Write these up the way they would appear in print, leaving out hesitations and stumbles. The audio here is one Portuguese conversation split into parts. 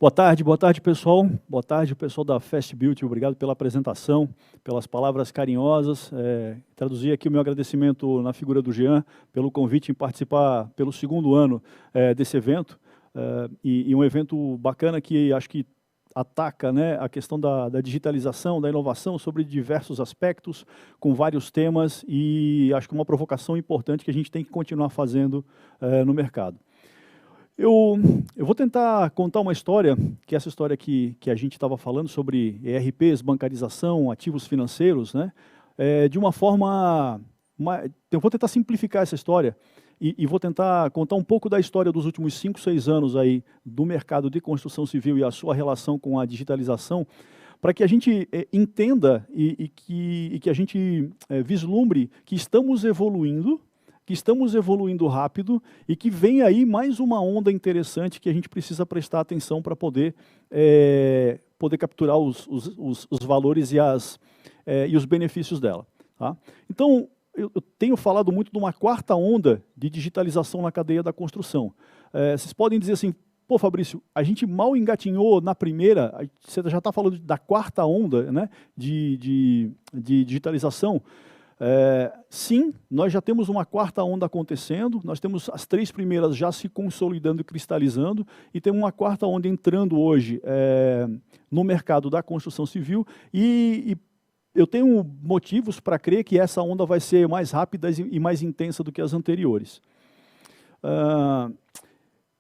Boa tarde, pessoal. Boa tarde, pessoal da Fast Beauty. Obrigado pela apresentação, pelas palavras carinhosas. Traduzir aqui o meu agradecimento na figura do Jean, pelo convite em participar pelo segundo ano desse evento. E um evento bacana que acho que ataca, né, a questão da digitalização, da inovação sobre diversos aspectos, com vários temas, e acho que uma provocação importante que a gente tem que continuar fazendo no mercado. Eu vou tentar contar uma história, que é essa história que a gente estava falando sobre ERPs, bancarização, ativos financeiros, né? De uma forma... Eu vou tentar simplificar essa história e vou tentar contar um pouco da história dos últimos 5, 6 anos aí do mercado de construção civil e a sua relação com a digitalização, para que a gente entenda e que a gente vislumbre que estamos evoluindo rápido e que vem aí mais uma onda interessante que a gente precisa prestar atenção para poder capturar os valores e os benefícios dela. Tá? Então, eu tenho falado muito de uma quarta onda de digitalização na cadeia da construção. Vocês podem dizer assim, pô, Fabrício, a gente mal engatinhou na primeira, você já está falando da quarta onda, né, de digitalização. Sim, nós já temos uma quarta onda acontecendo, nós temos as 3 primeiras já se consolidando e cristalizando, e temos uma quarta onda entrando hoje no mercado da construção civil, e eu tenho motivos para crer que essa onda vai ser mais rápida e mais intensa do que as anteriores.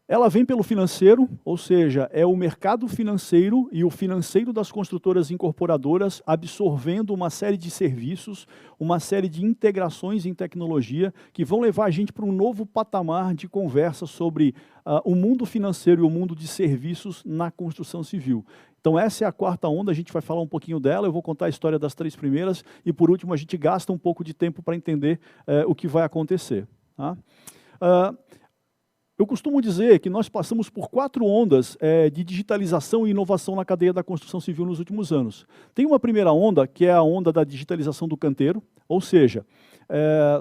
Ela vem pelo financeiro, ou seja, é o mercado financeiro e o financeiro das construtoras incorporadoras absorvendo uma série de serviços, uma série de integrações em tecnologia que vão levar a gente para um novo patamar de conversa sobre o mundo financeiro e o mundo de serviços na construção civil. Então essa é a quarta onda, a gente vai falar um pouquinho dela, eu vou contar a história das 3 primeiras e por último a gente gasta um pouco de tempo para entender o que vai acontecer. Tá? Eu costumo dizer que nós passamos por 4 ondas de digitalização e inovação na cadeia da construção civil nos últimos anos. Tem uma primeira onda, que é a onda da digitalização do canteiro, ou seja,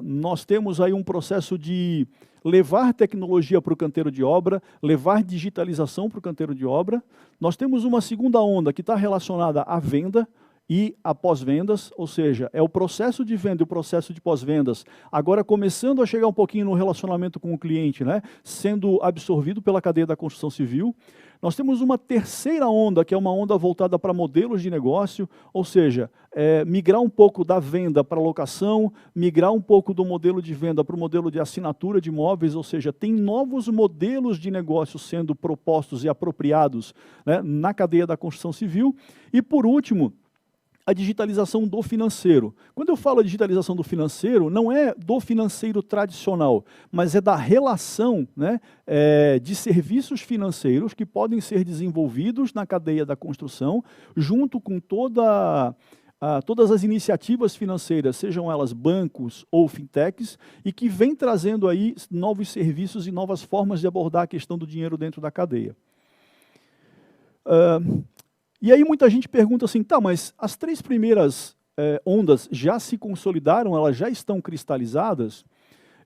nós temos aí um processo de levar tecnologia para o canteiro de obra, levar digitalização para o canteiro de obra. Nós temos uma segunda onda que está relacionada à venda, e a pós-vendas, ou seja, é o processo de venda e o processo de pós-vendas, agora começando a chegar um pouquinho no relacionamento com o cliente, né, sendo absorvido pela cadeia da construção civil. Nós temos uma terceira onda, que é uma onda voltada para modelos de negócio, ou seja, migrar um pouco da venda para locação, migrar um pouco do modelo de venda para o modelo de assinatura de imóveis, ou seja, tem novos modelos de negócio sendo propostos e apropriados, né, na cadeia da construção civil. E por último, a digitalização do financeiro. Quando eu falo digitalização do financeiro, não é do financeiro tradicional, mas é da relação, né, de serviços financeiros que podem ser desenvolvidos na cadeia da construção, junto com todas as iniciativas financeiras, sejam elas bancos ou fintechs, e que vem trazendo aí novos serviços e novas formas de abordar a questão do dinheiro dentro da cadeia. E aí muita gente pergunta assim, tá, mas as 3 primeiras ondas já se consolidaram, elas já estão cristalizadas?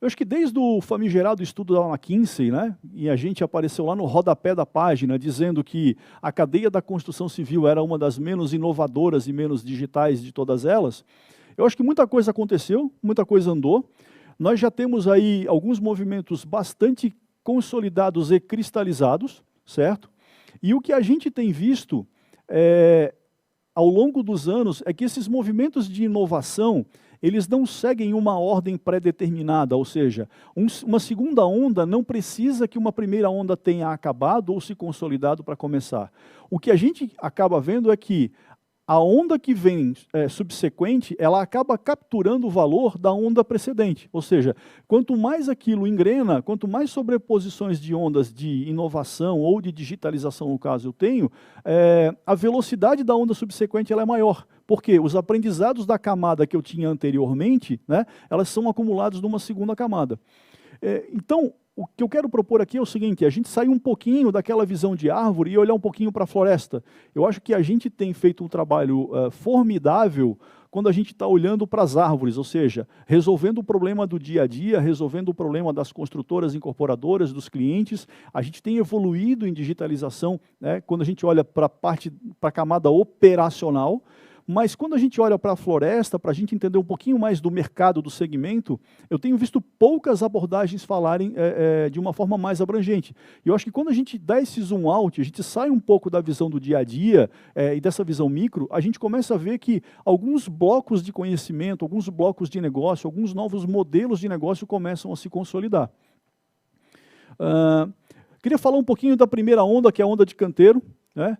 Eu acho que desde o famigerado estudo da McKinsey, né, e a gente apareceu lá no rodapé da página, dizendo que a cadeia da construção civil era uma das menos inovadoras e menos digitais de todas elas, eu acho que muita coisa aconteceu, muita coisa andou. Nós já temos aí alguns movimentos bastante consolidados e cristalizados, certo? E o que a gente tem visto ao longo dos anos, é que esses movimentos de inovação, eles não seguem uma ordem pré-determinada, ou seja, uma segunda onda não precisa que uma primeira onda tenha acabado ou se consolidado para começar. O que a gente acaba vendo é que a onda que vem subsequente, ela acaba capturando o valor da onda precedente. Ou seja, quanto mais aquilo engrena, quanto mais sobreposições de ondas de inovação ou de digitalização, no caso, eu tenho, a velocidade da onda subsequente ela é maior. Porque os aprendizados da camada que eu tinha anteriormente, né, elas são acumulados numa segunda camada. Então, o que eu quero propor aqui é o seguinte, a gente sair um pouquinho daquela visão de árvore e olhar um pouquinho para a floresta. Eu acho que a gente tem feito um trabalho formidável quando a gente está olhando para as árvores, ou seja, resolvendo o problema do dia a dia, resolvendo o problema das construtoras incorporadoras, dos clientes. A gente tem evoluído em digitalização, né, quando a gente olha para a camada operacional. Mas quando a gente olha para a floresta, para a gente entender um pouquinho mais do mercado, do segmento, eu tenho visto poucas abordagens falarem de uma forma mais abrangente. E eu acho que quando a gente dá esse zoom out, a gente sai um pouco da visão do dia a dia e dessa visão micro, a gente começa a ver que alguns blocos de conhecimento, alguns blocos de negócio, alguns novos modelos de negócio começam a se consolidar. Queria falar um pouquinho da primeira onda, que é a onda de canteiro, né?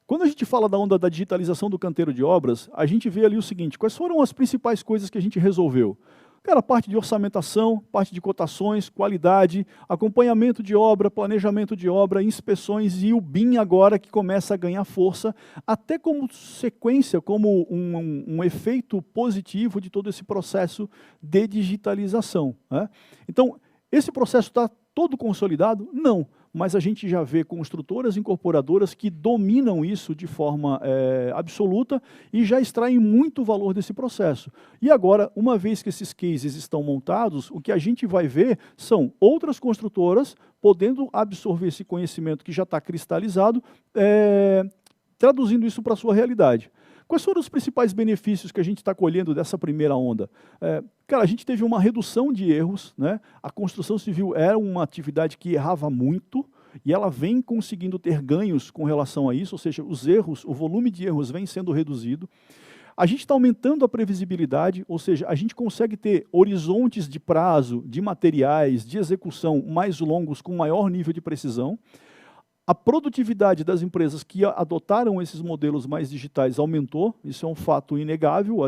Quando a gente fala da onda da digitalização do canteiro de obras, a gente vê ali o seguinte: quais foram as principais coisas que a gente resolveu? Cara, parte de orçamentação, parte de cotações, qualidade, acompanhamento de obra, planejamento de obra, inspeções e o BIM agora que começa a ganhar força, até como sequência, como um efeito positivo de todo esse processo de digitalização, né? Então, esse processo está todo consolidado? Não. Mas a gente já vê construtoras incorporadoras que dominam isso de forma absoluta e já extraem muito valor desse processo. E agora, uma vez que esses cases estão montados, o que a gente vai ver são outras construtoras podendo absorver esse conhecimento que já está cristalizado, traduzindo isso para a sua realidade. Quais foram os principais benefícios que a gente está colhendo dessa primeira onda? Cara, a gente teve uma redução de erros, né? A construção civil era uma atividade que errava muito e ela vem conseguindo ter ganhos com relação a isso, ou seja, os erros, o volume de erros vem sendo reduzido. A gente está aumentando a previsibilidade, ou seja, a gente consegue ter horizontes de prazo, de materiais, de execução mais longos, com maior nível de precisão. A produtividade das empresas que adotaram esses modelos mais digitais aumentou, isso é um fato inegável.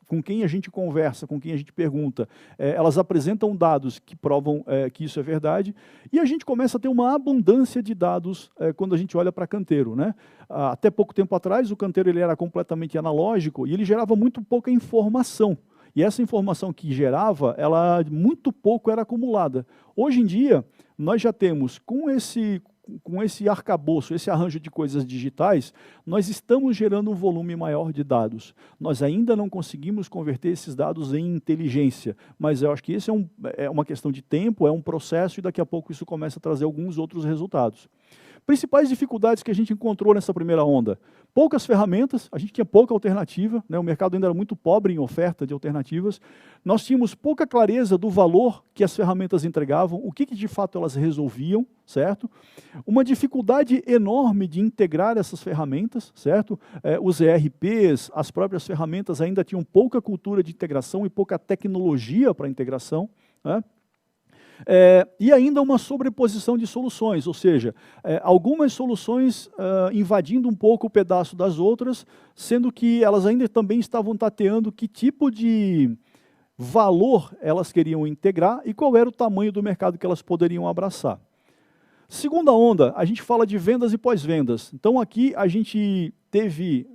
Com quem a gente conversa, com quem a gente pergunta, elas apresentam dados que provam que isso é verdade, e a gente começa a ter uma abundância de dados quando a gente olha para canteiro, né? Até pouco tempo atrás, o canteiro ele era completamente analógico e ele gerava muito pouca informação. E essa informação que gerava, ela muito pouco era acumulada. Hoje em dia, nós já temos, com esse arcabouço, esse arranjo de coisas digitais, nós estamos gerando um volume maior de dados. Nós ainda não conseguimos converter esses dados em inteligência, mas eu acho que isso é uma questão de tempo, é um processo e daqui a pouco isso começa a trazer alguns outros resultados. Principais dificuldades que a gente encontrou nessa primeira onda: poucas ferramentas, a gente tinha pouca alternativa, né? O mercado ainda era muito pobre em oferta de alternativas. Nós tínhamos pouca clareza do valor que as ferramentas entregavam, o que de fato elas resolviam, certo? Uma dificuldade enorme de integrar essas ferramentas, certo? Os ERPs, as próprias ferramentas ainda tinham pouca cultura de integração e pouca tecnologia para integração, né? E ainda uma sobreposição de soluções, ou seja, algumas soluções invadindo um pouco o pedaço das outras, sendo que elas ainda também estavam tateando que tipo de valor elas queriam integrar e qual era o tamanho do mercado que elas poderiam abraçar. Segunda onda, a gente fala de vendas e pós-vendas. Então aqui a gente teve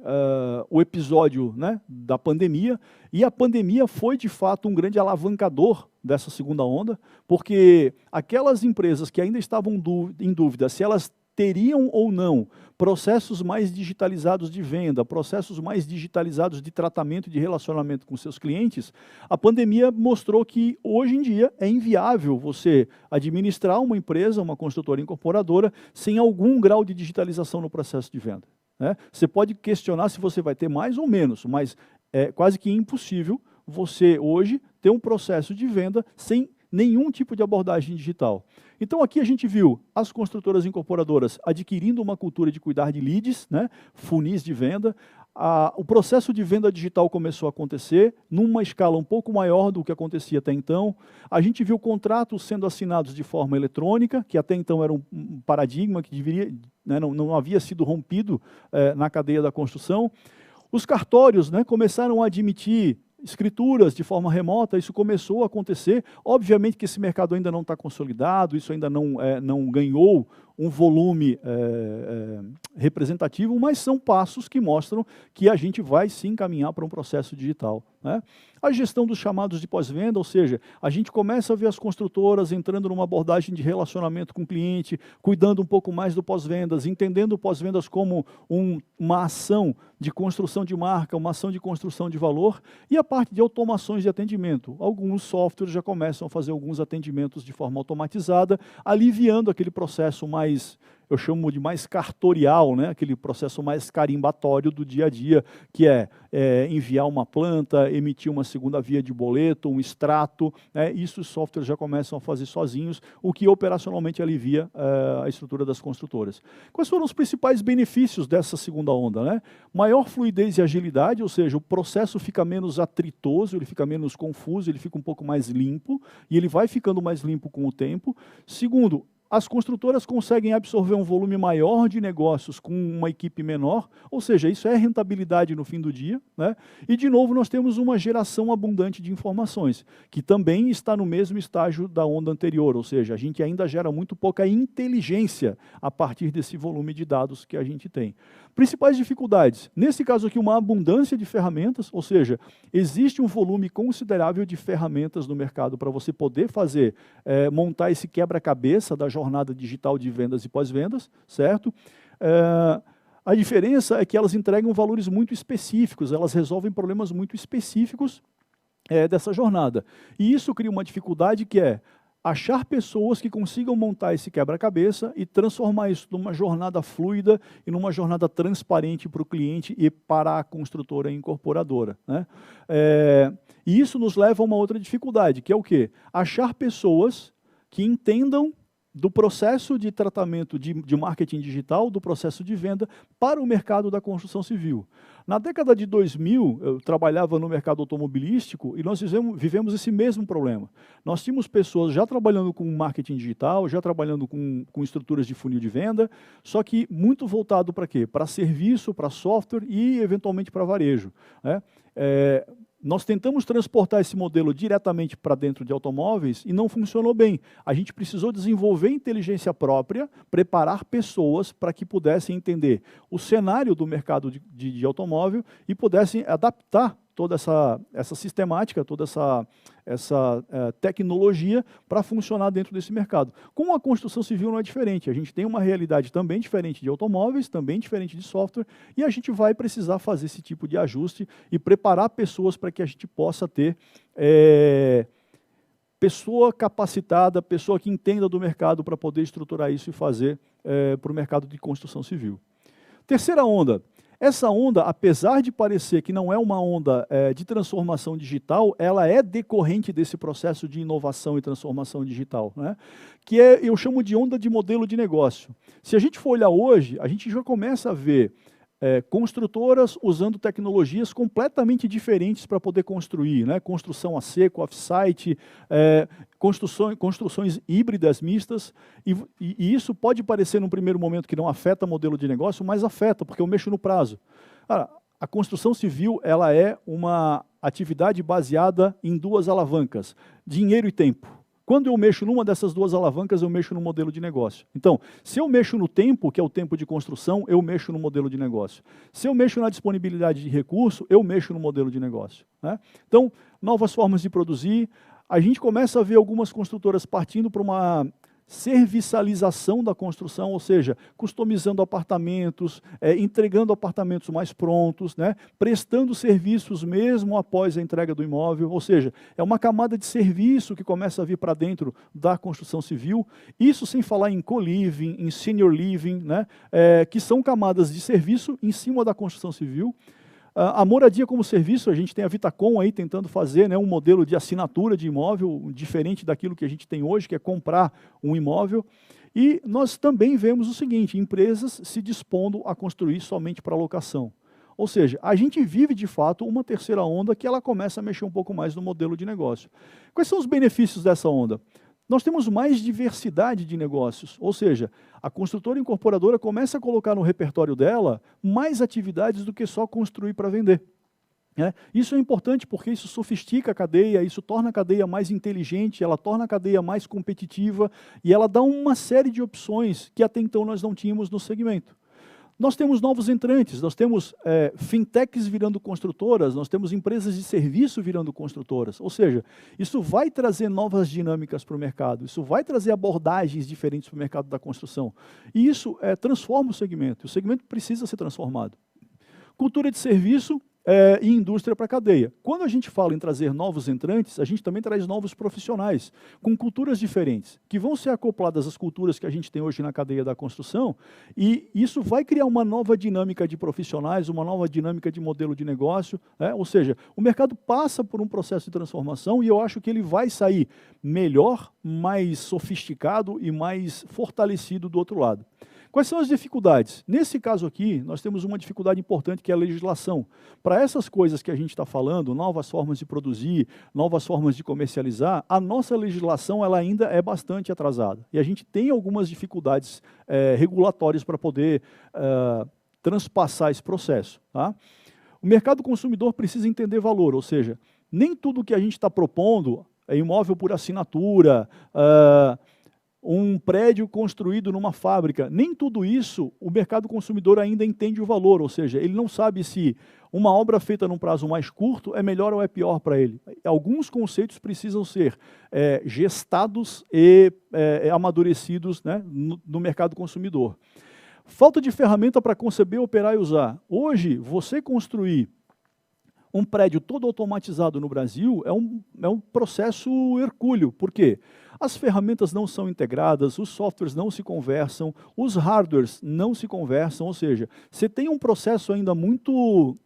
o episódio, né, da pandemia, e a pandemia foi de fato um grande alavancador dessa segunda onda, porque aquelas empresas que ainda estavam em dúvida se elas teriam ou não processos mais digitalizados de venda, processos mais digitalizados de tratamento e de relacionamento com seus clientes, a pandemia mostrou que hoje em dia é inviável você administrar uma empresa, uma construtora incorporadora, sem algum grau de digitalização no processo de venda, né? Você pode questionar se você vai ter mais ou menos, mas é quase que impossível você hoje ter um processo de venda sem nenhum tipo de abordagem digital. Então aqui a gente viu as construtoras incorporadoras adquirindo uma cultura de cuidar de leads, né, funis de venda. O processo de venda digital começou a acontecer numa escala um pouco maior do que acontecia até então. A gente viu contratos sendo assinados de forma eletrônica, que até então era um paradigma que deveria, né, não havia sido rompido na cadeia da construção. Os cartórios, né, começaram a admitir escrituras de forma remota, isso começou a acontecer. Obviamente que esse mercado ainda não está consolidado, isso ainda não ganhou um volume representativo, mas são passos que mostram que a gente vai se encaminhar para um processo digital, né? A gestão dos chamados de pós-venda, ou seja, a gente começa a ver as construtoras entrando numa abordagem de relacionamento com o cliente, cuidando um pouco mais do pós-vendas, entendendo o pós-vendas como uma ação de construção de marca, uma ação de construção de valor, e a parte de automações de atendimento. Alguns softwares já começam a fazer alguns atendimentos de forma automatizada, aliviando aquele processo mais, eu chamo de mais cartorial, né? Aquele processo mais carimbatório do dia a dia, que é enviar uma planta, emitir uma segunda via de boleto, um extrato, né? Isso os softwares já começam a fazer sozinhos, o que operacionalmente alivia a estrutura das construtoras. Quais foram os principais benefícios dessa segunda onda, né? Maior fluidez e agilidade, ou seja, o processo fica menos atritoso, ele fica menos confuso, ele fica um pouco mais limpo, e ele vai ficando mais limpo com o tempo. Segundo, as construtoras conseguem absorver um volume maior de negócios com uma equipe menor, ou seja, isso é rentabilidade no fim do dia, né? E, de novo, nós temos uma geração abundante de informações, que também está no mesmo estágio da onda anterior, ou seja, a gente ainda gera muito pouca inteligência a partir desse volume de dados que a gente tem. Principais dificuldades, nesse caso aqui, uma abundância de ferramentas, ou seja, existe um volume considerável de ferramentas no mercado para você poder fazer, montar esse quebra-cabeça da jornada digital de vendas e pós-vendas, certo? A diferença é que elas entregam valores muito específicos, elas resolvem problemas muito específicos dessa jornada. E isso cria uma dificuldade que é achar pessoas que consigam montar esse quebra-cabeça e transformar isso numa jornada fluida e numa jornada transparente para o cliente e para a construtora incorporadora, né? E isso nos leva a uma outra dificuldade, que é o quê? Achar pessoas que entendam do processo de tratamento de marketing digital, do processo de venda para o mercado da construção civil. Na década de 2000, eu trabalhava no mercado automobilístico e nós vivemos esse mesmo problema. Nós tínhamos pessoas já trabalhando com marketing digital, já trabalhando com estruturas de funil de venda, só que muito voltado para quê? Para serviço, para software e, eventualmente, para varejo, né? Nós tentamos transportar esse modelo diretamente para dentro de automóveis e não funcionou bem. A gente precisou desenvolver inteligência própria, preparar pessoas para que pudessem entender o cenário do mercado de automóvel e pudessem adaptar toda essa sistemática, toda essa tecnologia para funcionar dentro desse mercado. Com a construção civil não é diferente, a gente tem uma realidade também diferente de automóveis, também diferente de software, e a gente vai precisar fazer esse tipo de ajuste e preparar pessoas para que a gente possa ter pessoa capacitada, pessoa que entenda do mercado para poder estruturar isso e fazer para o mercado de construção civil. Terceira onda. Essa onda, apesar de parecer que não é uma onda de transformação digital, ela é decorrente desse processo de inovação e transformação digital, né? Que eu chamo de onda de modelo de negócio. Se a gente for olhar hoje, a gente já começa a ver construtoras usando tecnologias completamente diferentes para poder construir, né? Construção a seco, off-site, construções híbridas, mistas, e isso pode parecer num primeiro momento que não afeta o modelo de negócio, mas afeta, porque eu mexo no prazo. A construção civil ela é uma atividade baseada em duas alavancas, dinheiro e tempo. Quando eu mexo numa dessas duas alavancas, eu mexo no modelo de negócio. Então, se eu mexo no tempo, que é o tempo de construção, eu mexo no modelo de negócio. Se eu mexo na disponibilidade de recurso, eu mexo no modelo de negócio, né? Então, novas formas de produzir. A gente começa a ver algumas construtoras partindo para uma serviçalização da construção, ou seja, customizando apartamentos, entregando apartamentos mais prontos, né, prestando serviços mesmo após a entrega do imóvel, ou seja, é uma camada de serviço que começa a vir para dentro da construção civil, isso sem falar em co-living, em senior living, né, que são camadas de serviço em cima da construção civil. A moradia como serviço, a gente tem a Vitacom aí tentando fazer, né, um modelo de assinatura de imóvel diferente daquilo que a gente tem hoje, que é comprar um imóvel. E nós também vemos o seguinte, empresas se dispondo a construir somente para locação. Ou seja, a gente vive de fato uma terceira onda que ela começa a mexer um pouco mais no modelo de negócio. Quais são os benefícios dessa onda? Nós temos mais diversidade de negócios, ou seja, a construtora incorporadora começa a colocar no repertório dela mais atividades do que só construir para vender. Isso é importante porque isso sofistica a cadeia, isso torna a cadeia mais inteligente, ela torna a cadeia mais competitiva e ela dá uma série de opções que até então nós não tínhamos no segmento. Nós temos novos entrantes, nós temos fintechs virando construtoras, nós temos empresas de serviço virando construtoras, ou seja, isso vai trazer novas dinâmicas para o mercado, isso vai trazer abordagens diferentes para o mercado da construção. E isso transforma o segmento precisa ser transformado. Cultura de serviço e indústria para a cadeia. Quando a gente fala em trazer novos entrantes, a gente também traz novos profissionais, com culturas diferentes, que vão ser acopladas às culturas que a gente tem hoje na cadeia da construção, e isso vai criar uma nova dinâmica de profissionais, uma nova dinâmica de modelo de negócio, ou seja, o mercado passa por um processo de transformação e eu acho que ele vai sair melhor, mais sofisticado e mais fortalecido do outro lado. Quais são as dificuldades? Nesse caso aqui, nós temos uma dificuldade importante que é a legislação. Para essas coisas que a gente está falando, novas formas de produzir, novas formas de comercializar, a nossa legislação ela ainda é bastante atrasada. E a gente tem algumas dificuldades regulatórias para poder transpassar esse processo. Tá? O mercado consumidor precisa entender valor, ou seja, nem tudo que a gente está propondo é imóvel por assinatura, um prédio construído numa fábrica, nem tudo isso o mercado consumidor ainda entende o valor, ou seja, ele não sabe se uma obra feita num prazo mais curto é melhor ou é pior para ele. Alguns conceitos precisam ser gestados e amadurecidos, né, no mercado consumidor. Falta de ferramenta para conceber, operar e usar. Hoje, você construir um prédio todo automatizado no Brasil é um processo hercúleo. Por quê? As ferramentas não são integradas, os softwares não se conversam, os hardwares não se conversam, ou seja, você tem um processo ainda muito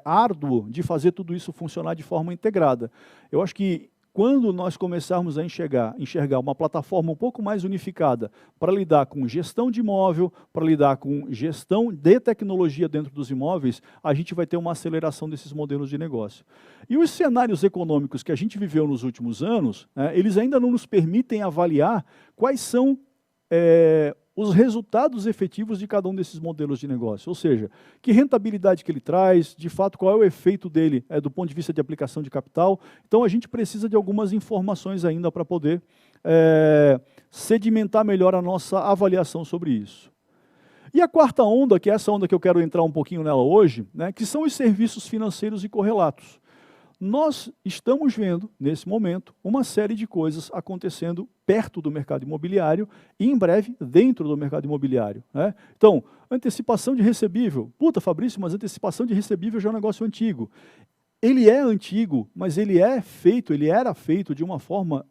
árduo de fazer tudo isso funcionar de forma integrada. Eu acho que quando nós começarmos a enxergar uma plataforma um pouco mais unificada para lidar com gestão de imóvel, para lidar com gestão de tecnologia dentro dos imóveis, a gente vai ter uma aceleração desses modelos de negócio. E os cenários econômicos que a gente viveu nos últimos anos, eles ainda não nos permitem avaliar quais são os resultados efetivos de cada um desses modelos de negócio, ou seja, que rentabilidade que ele traz, de fato qual é o efeito dele do ponto de vista de aplicação de capital. Então a gente precisa de algumas informações ainda para poder sedimentar melhor a nossa avaliação sobre isso. E a quarta onda, que é essa onda que eu quero entrar um pouquinho nela hoje, né, que são os serviços financeiros e correlatos. Nós estamos vendo, nesse momento, uma série de coisas acontecendo perto do mercado imobiliário e, em breve, dentro do mercado imobiliário. Né? Então, antecipação de recebível. Puta, Fabrício, mas antecipação de recebível já é um negócio antigo. Ele é antigo, mas ele era feito de uma forma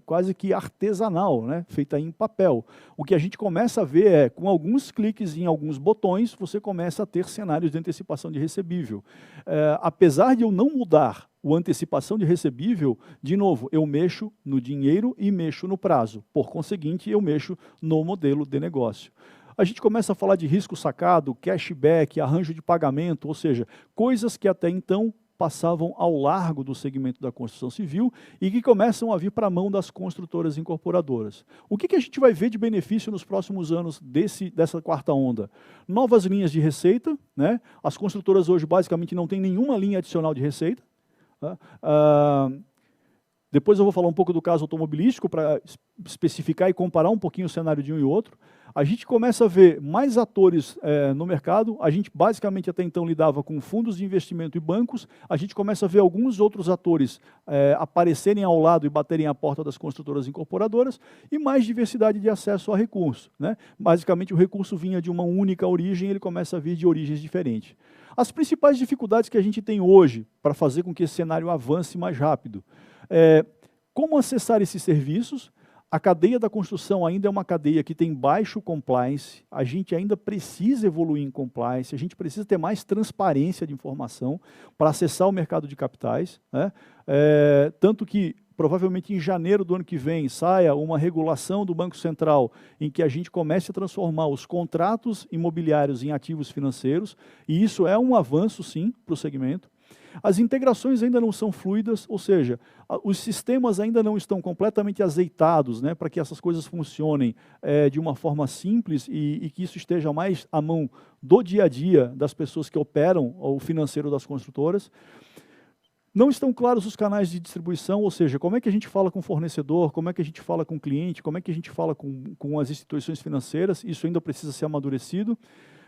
quase que artesanal, né? Feita em papel. O que a gente começa a ver com alguns cliques em alguns botões, você começa a ter cenários de antecipação de recebível. Apesar de eu não mudar a antecipação de recebível, de novo, eu mexo no dinheiro e mexo no prazo. Por conseguinte, eu mexo no modelo de negócio. A gente começa a falar de risco sacado, cashback, arranjo de pagamento, ou seja, coisas que até então passavam ao largo do segmento da construção civil e que começam a vir para a mão das construtoras incorporadoras. O que a gente vai ver de benefício nos próximos anos dessa quarta onda? Novas linhas de receita, né? As construtoras hoje basicamente não têm nenhuma linha adicional de receita. Depois eu vou falar um pouco do caso automobilístico para especificar e comparar um pouquinho o cenário de um e outro. A gente começa a ver mais atores no mercado, a gente basicamente até então lidava com fundos de investimento e bancos, a gente começa a ver alguns outros atores aparecerem ao lado e baterem a porta das construtoras incorporadoras e mais diversidade de acesso a recurso. Né? Basicamente o recurso vinha de uma única origem e ele começa a vir de origens diferentes. As principais dificuldades que a gente tem hoje para fazer com que esse cenário avance mais rápido. Como acessar esses serviços? A cadeia da construção ainda é uma cadeia que tem baixo compliance, a gente ainda precisa evoluir em compliance, a gente precisa ter mais transparência de informação para acessar o mercado de capitais, né? Tanto que provavelmente em janeiro do ano que vem saia uma regulação do Banco Central em que a gente comece a transformar os contratos imobiliários em ativos financeiros, e isso é um avanço sim para o segmento. As integrações ainda não são fluidas, ou seja, os sistemas ainda não estão completamente azeitados, né, para que essas coisas funcionem de uma forma simples e que isso esteja mais à mão do dia a dia das pessoas que operam o financeiro das construtoras. Não estão claros os canais de distribuição, ou seja, como é que a gente fala com o fornecedor, como é que a gente fala com o cliente, como é que a gente fala com as instituições financeiras, isso ainda precisa ser amadurecido.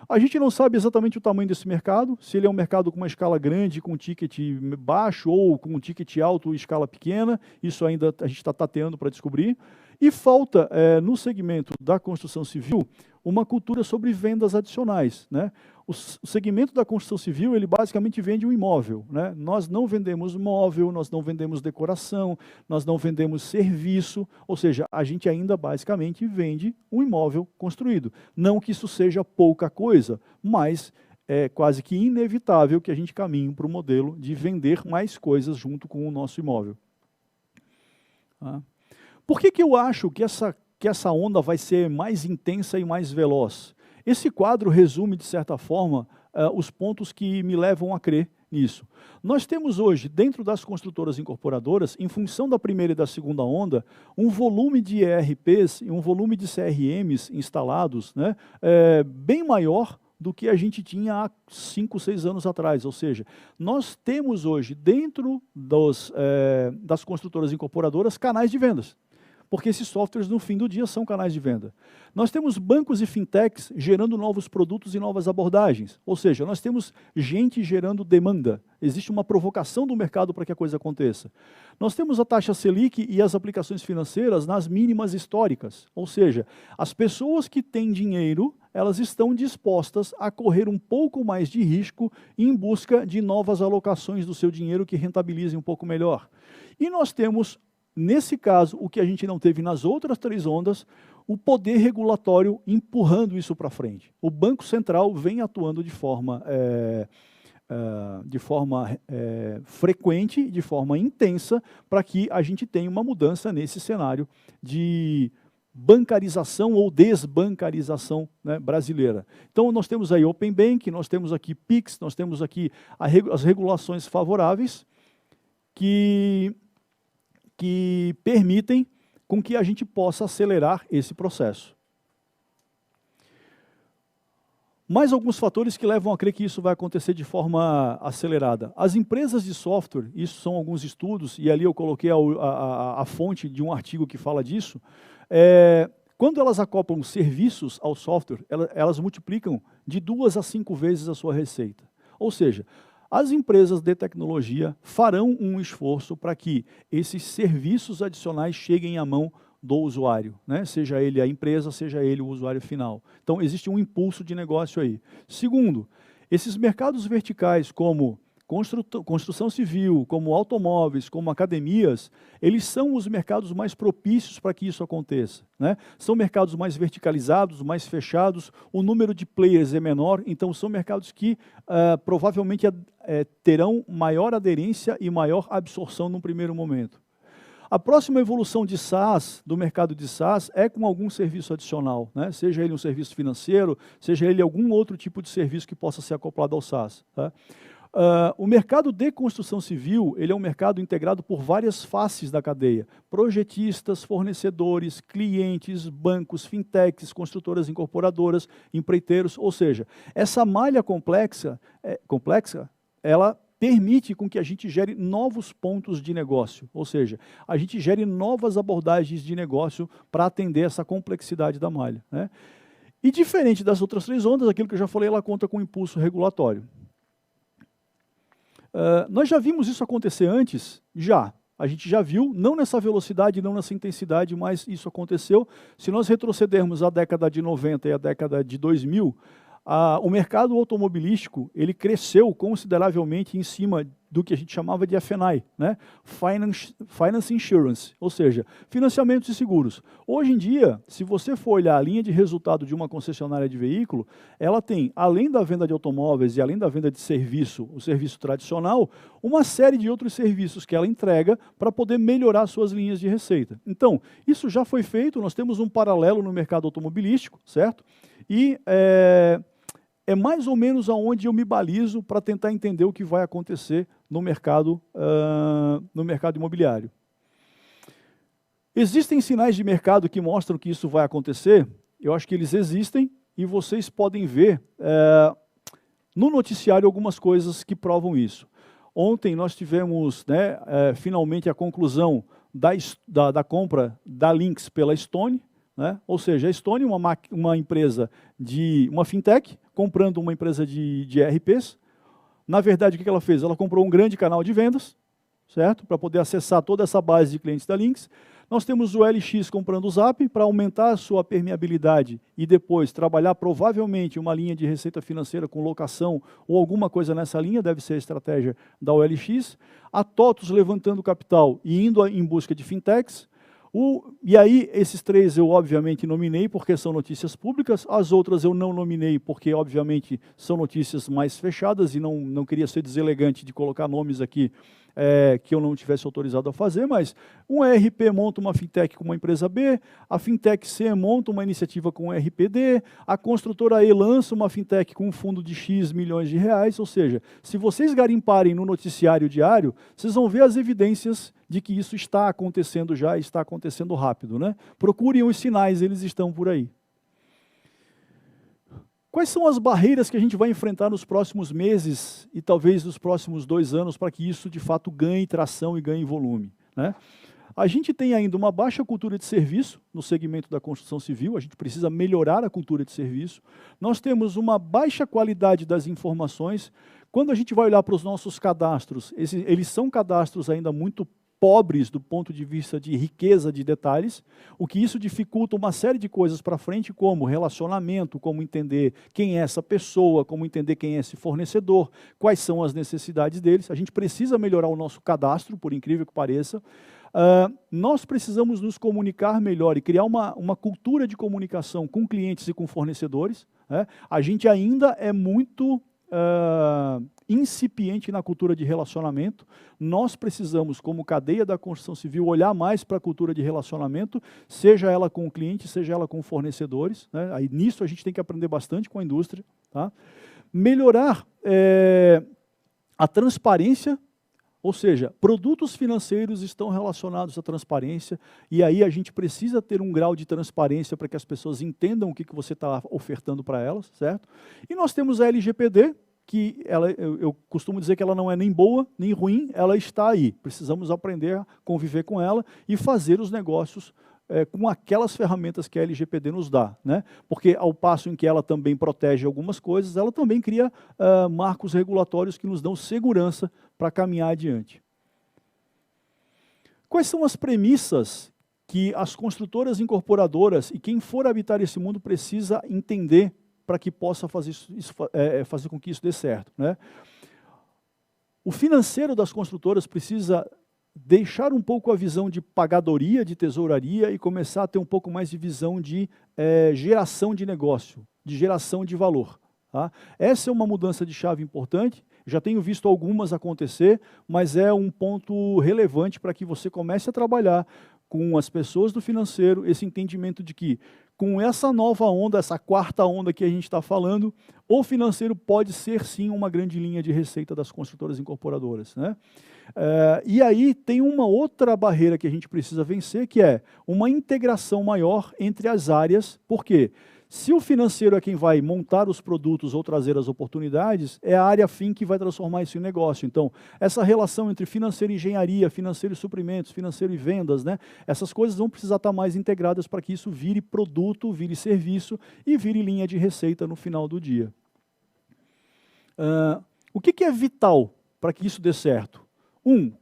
A gente não sabe exatamente o tamanho desse mercado, se ele é um mercado com uma escala grande, com um ticket baixo, ou com um ticket alto e escala pequena, isso ainda a gente está tateando para descobrir. E falta, no segmento da construção civil, uma cultura sobre vendas adicionais, né? O segmento da construção civil, ele basicamente vende um imóvel, né? Nós não vendemos móvel, nós não vendemos decoração, nós não vendemos serviço, ou seja, a gente ainda basicamente vende um imóvel construído. Não que isso seja pouca coisa, mas é quase que inevitável que a gente caminhe para o modelo de vender mais coisas junto com o nosso imóvel. Tá? Por que eu acho que essa onda vai ser mais intensa e mais veloz? Esse quadro resume, de certa forma, os pontos que me levam a crer nisso. Nós temos hoje, dentro das construtoras incorporadoras, em função da primeira e da segunda onda, um volume de ERPs e um volume de CRMs instalados, né, bem maior do que a gente tinha há 5, 6 anos atrás. Ou seja, nós temos hoje, dentro das construtoras incorporadoras, canais de vendas. Porque esses softwares, no fim do dia, são canais de venda. Nós temos bancos e fintechs gerando novos produtos e novas abordagens. Ou seja, nós temos gente gerando demanda. Existe uma provocação do mercado para que a coisa aconteça. Nós temos a taxa Selic e as aplicações financeiras nas mínimas históricas. Ou seja, as pessoas que têm dinheiro, elas estão dispostas a correr um pouco mais de risco em busca de novas alocações do seu dinheiro que rentabilizem um pouco melhor. E nós temos, nesse caso, o que a gente não teve nas outras 3 ondas, o poder regulatório empurrando isso para frente. O Banco Central vem atuando de forma frequente, de forma intensa, para que a gente tenha uma mudança nesse cenário de bancarização ou desbancarização, né, brasileira. Então, nós temos aí Open Bank, nós temos aqui PIX, nós temos aqui as regulações favoráveis que permitem com que a gente possa acelerar esse processo. Mais alguns fatores que levam a crer que isso vai acontecer de forma acelerada. As empresas de software, isso são alguns estudos, e ali eu coloquei a fonte de um artigo que fala disso, quando elas acoplam serviços ao software, elas multiplicam de 2 a 5 vezes a sua receita. Ou seja, as empresas de tecnologia farão um esforço para que esses serviços adicionais cheguem à mão do usuário, né? Seja ele a empresa, seja ele o usuário final. Então, existe um impulso de negócio aí. Segundo, esses mercados verticais como construção civil, como automóveis, como academias, eles são os mercados mais propícios para que isso aconteça, né? São mercados mais verticalizados, mais fechados, o número de players é menor, então são mercados que provavelmente terão maior aderência e maior absorção num primeiro momento. A próxima evolução de SaaS, do mercado de SaaS, é com algum serviço adicional, né? Seja ele um serviço financeiro, seja ele algum outro tipo de serviço que possa ser acoplado ao SaaS, tá? O mercado de construção civil, ele é um mercado integrado por várias faces da cadeia. Projetistas, fornecedores, clientes, bancos, fintechs, construtoras incorporadoras, empreiteiros, ou seja, essa malha complexa, ela permite com que a gente gere novos pontos de negócio, ou seja, a gente gere novas abordagens de negócio para atender essa complexidade da malha, né? E diferente das outras 3 ondas, aquilo que eu já falei, ela conta com impulso regulatório. Nós já vimos isso acontecer antes? Já. A gente já viu, não nessa velocidade, não nessa intensidade, mas isso aconteceu. Se nós retrocedermos a década de 90 e a década de 2000, o mercado automobilístico ele cresceu consideravelmente em cima do que a gente chamava de F&I, né? Finance Insurance, ou seja, financiamentos e seguros. Hoje em dia, se você for olhar a linha de resultado de uma concessionária de veículo, ela tem, além da venda de automóveis e além da venda de serviço, o serviço tradicional, uma série de outros serviços que ela entrega para poder melhorar suas linhas de receita. Então, isso já foi feito, nós temos um paralelo no mercado automobilístico, certo? E é mais ou menos aonde eu me balizo para tentar entender o que vai acontecer no mercado imobiliário. Existem sinais de mercado que mostram que isso vai acontecer? Eu acho que eles existem e vocês podem ver no noticiário algumas coisas que provam isso. Ontem nós tivemos, né, finalmente a conclusão da compra da Lynx pela Stone, né? Ou seja, a Stone, uma empresa uma fintech, comprando uma empresa de ERPs. Na verdade, o que ela fez? Ela comprou um grande canal de vendas, certo? Para poder acessar toda essa base de clientes da Lynx. Nós temos o LX comprando o Zap para aumentar a sua permeabilidade e depois trabalhar provavelmente uma linha de receita financeira com locação ou alguma coisa nessa linha, deve ser a estratégia da OLX. A TOTUS levantando capital e indo em busca de fintechs. E aí, esses três eu obviamente nominei porque são notícias públicas, as outras eu não nominei porque obviamente são notícias mais fechadas e não queria ser deselegante de colocar nomes aqui que eu não tivesse autorizado a fazer, mas um ERP monta uma fintech com uma empresa B, a fintech C monta uma iniciativa com um ERP D, a construtora E lança uma fintech com um fundo de X milhões de reais, ou seja, se vocês garimparem no noticiário diário, vocês vão ver as evidências de que isso está acontecendo já e está acontecendo rápido, né? Procurem os sinais, eles estão por aí. Quais são as barreiras que a gente vai enfrentar nos próximos meses e talvez nos próximos 2 anos para que isso de fato ganhe tração e ganhe volume, né? A gente tem ainda uma baixa cultura de serviço no segmento da construção civil, a gente precisa melhorar a cultura de serviço. Nós temos uma baixa qualidade das informações. Quando a gente vai olhar para os nossos cadastros, eles são cadastros ainda muito pobres do ponto de vista de riqueza de detalhes, o que isso dificulta uma série de coisas para frente, como relacionamento, como entender quem é essa pessoa, como entender quem é esse fornecedor, quais são as necessidades deles. A gente precisa melhorar o nosso cadastro, por incrível que pareça. Nós precisamos nos comunicar melhor e criar uma cultura de comunicação com clientes e com fornecedores, né? A gente ainda é muito incipiente na cultura de relacionamento. Nós precisamos, como cadeia da construção civil, olhar mais para a cultura de relacionamento, seja ela com o cliente, seja ela com fornecedores, né? Aí, nisso a gente tem que aprender bastante com a indústria, tá? Melhorar a transparência, ou seja, produtos financeiros estão relacionados à transparência, e aí a gente precisa ter um grau de transparência para que as pessoas entendam o que você está ofertando para elas, certo? E nós temos a LGPD, que eu costumo dizer que ela não é nem boa, nem ruim, ela está aí. Precisamos aprender a conviver com ela e fazer os negócios com aquelas ferramentas que a LGPD nos dá, né? Porque ao passo em que ela também protege algumas coisas, ela também cria marcos regulatórios que nos dão segurança para caminhar adiante. Quais são as premissas que as construtoras incorporadoras e quem for habitar esse mundo precisa entender para que possa fazer com que isso dê certo, né? O financeiro das construtoras precisa deixar um pouco a visão de pagadoria, de tesouraria e começar a ter um pouco mais de visão de geração de negócio, de geração de valor, tá? Essa é uma mudança de chave importante, já tenho visto algumas acontecer, mas é um ponto relevante para que você comece a trabalhar com as pessoas do financeiro, esse entendimento de que com essa nova onda, essa quarta onda que a gente está falando, o financeiro pode ser sim uma grande linha de receita das construtoras incorporadoras, né? E aí tem uma outra barreira que a gente precisa vencer, que é uma integração maior entre as áreas. Por quê? Se o financeiro é quem vai montar os produtos ou trazer as oportunidades, é a área fim que vai transformar isso em negócio. Então, essa relação entre financeiro e engenharia, financeiro e suprimentos, financeiro e vendas, né? Essas coisas vão precisar estar mais integradas para que isso vire produto, vire serviço e vire linha de receita no final do dia. O que é vital para que isso dê certo?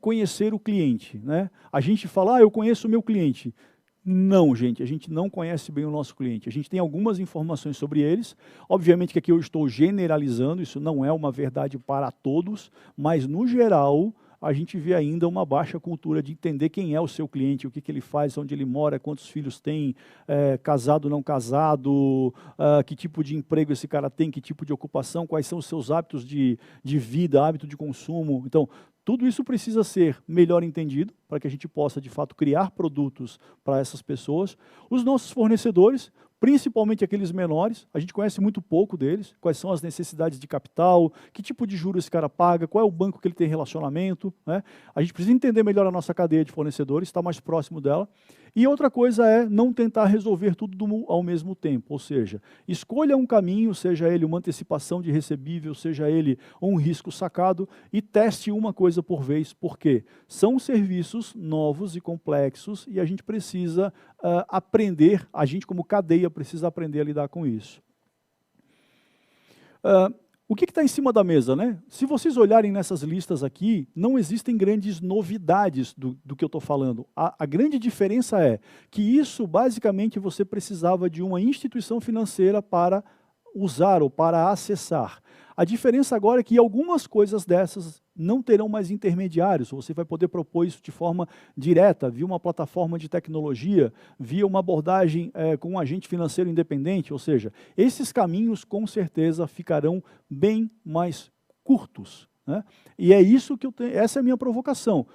Conhecer o cliente, né? A gente fala, eu conheço o meu cliente. Não, gente, a gente não conhece bem o nosso cliente. A gente tem algumas informações sobre eles. Obviamente que aqui eu estou generalizando, isso não é uma verdade para todos, mas no geral a gente vê ainda uma baixa cultura de entender quem é o seu cliente, o que ele faz, onde ele mora, quantos filhos tem, casado, não casado, que tipo de emprego esse cara tem, que tipo de ocupação, quais são os seus hábitos de vida, hábito de consumo. Então, tudo isso precisa ser melhor entendido para que a gente possa, de fato, criar produtos para essas pessoas. Os nossos fornecedores, principalmente aqueles menores. A gente conhece muito pouco deles, quais são as necessidades de capital, que tipo de juros esse cara paga, qual é o banco que ele tem relacionamento, né? A gente precisa entender melhor a nossa cadeia de fornecedores, estar mais próximo dela. E outra coisa é não tentar resolver tudo ao mesmo tempo, ou seja, escolha um caminho, seja ele uma antecipação de recebível, seja ele um risco sacado, e teste uma coisa por vez, porque são serviços novos e complexos e a gente precisa aprender, a gente como cadeia precisa aprender a lidar com isso. O que está em cima da mesa, né? Se vocês olharem nessas listas aqui, não existem grandes novidades do que eu estou falando. A grande diferença é que isso, basicamente, você precisava de uma instituição financeira para usar ou para acessar. A diferença agora é que algumas coisas dessas não terão mais intermediários, você vai poder propor isso de forma direta, via uma plataforma de tecnologia, via uma abordagem com um agente financeiro independente, ou seja, esses caminhos com certeza ficarão bem mais curtos, né? E é isso que eu tenho, essa é a minha provocação.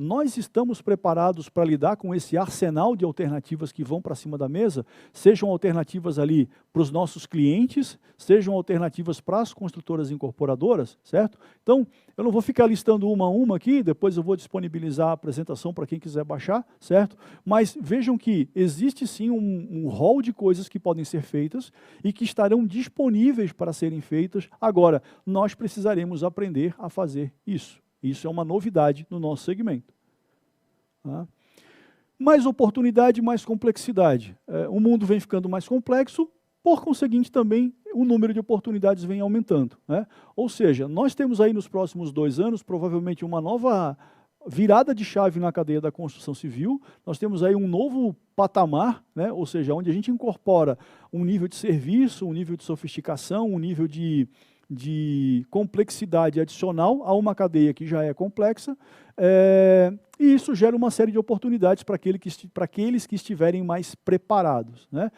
Nós estamos preparados para lidar com esse arsenal de alternativas que vão para cima da mesa, sejam alternativas ali para os nossos clientes, sejam alternativas para as construtoras incorporadoras, certo? Então, eu não vou ficar listando uma a uma aqui, depois eu vou disponibilizar a apresentação para quem quiser baixar, certo? Mas vejam que existe sim um rol de coisas que podem ser feitas e que estarão disponíveis para serem feitas. Agora, nós precisaremos aprender a fazer isso. Isso é uma novidade no nosso segmento. Tá? Mais oportunidade, mais complexidade. O mundo vem ficando mais complexo, por conseguinte também o número de oportunidades vem aumentando, né? Ou seja, nós temos aí nos próximos 2 anos provavelmente uma nova virada de chave na cadeia da construção civil, nós temos aí um novo patamar, né? Ou seja, onde a gente incorpora um nível de serviço, um nível de sofisticação, um nível de complexidade adicional a uma cadeia que já é complexa, e isso gera uma série de oportunidades para aqueles que estiverem mais preparados, né?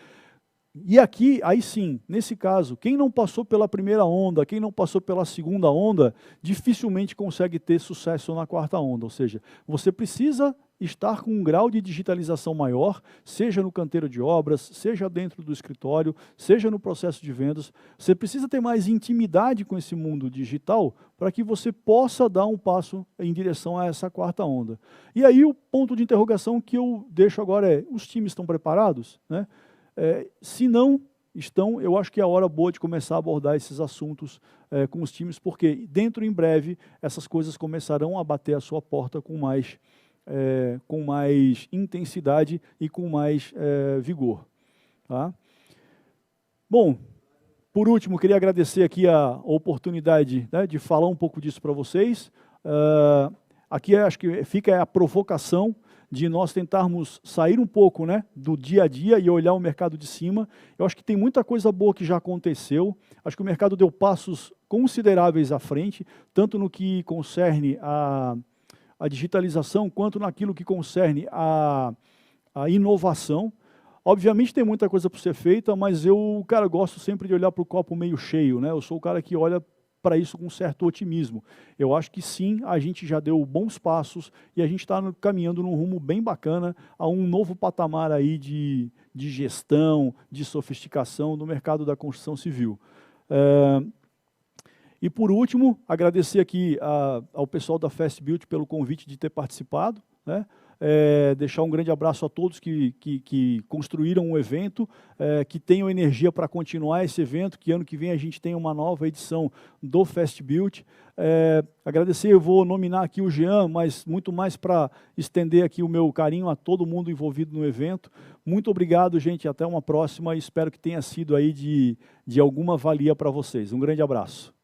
E aqui, aí sim, nesse caso, quem não passou pela primeira onda, quem não passou pela segunda onda, dificilmente consegue ter sucesso na quarta onda, ou seja, você precisa estar com um grau de digitalização maior, seja no canteiro de obras, seja dentro do escritório, seja no processo de vendas. Você precisa ter mais intimidade com esse mundo digital para que você possa dar um passo em direção a essa quarta onda. E aí o ponto de interrogação que eu deixo agora é, os times estão preparados, né? Se não estão, eu acho que é a hora boa de começar a abordar esses assuntos com os times, porque dentro, em breve, essas coisas começarão a bater a sua porta com mais intensidade e com mais vigor. Tá? Bom, por último, queria agradecer aqui a oportunidade, né, de falar um pouco disso para vocês. Aqui acho que fica a provocação de nós tentarmos sair um pouco, né, do dia a dia e olhar o mercado de cima. Eu acho que tem muita coisa boa que já aconteceu. Acho que o mercado deu passos consideráveis à frente, tanto no que concerne a digitalização, quanto naquilo que concerne a inovação. Obviamente tem muita coisa para ser feita, mas eu, cara, gosto sempre de olhar para o copo meio cheio, né? Eu sou o cara que olha para isso com um certo otimismo. Eu acho que sim, a gente já deu bons passos e a gente está caminhando num rumo bem bacana a um novo patamar aí de gestão, de sofisticação no mercado da construção civil. E por último, agradecer aqui ao pessoal da Fast Built pelo convite de ter participado, né? Deixar um grande abraço a todos que construíram o evento, que tenham energia para continuar esse evento, que ano que vem a gente tem uma nova edição do Fast Built. Agradecer, eu vou nominar aqui o Jean, mas muito mais para estender aqui o meu carinho a todo mundo envolvido no evento. Muito obrigado, gente, até uma próxima e espero que tenha sido aí de alguma valia para vocês. Um grande abraço.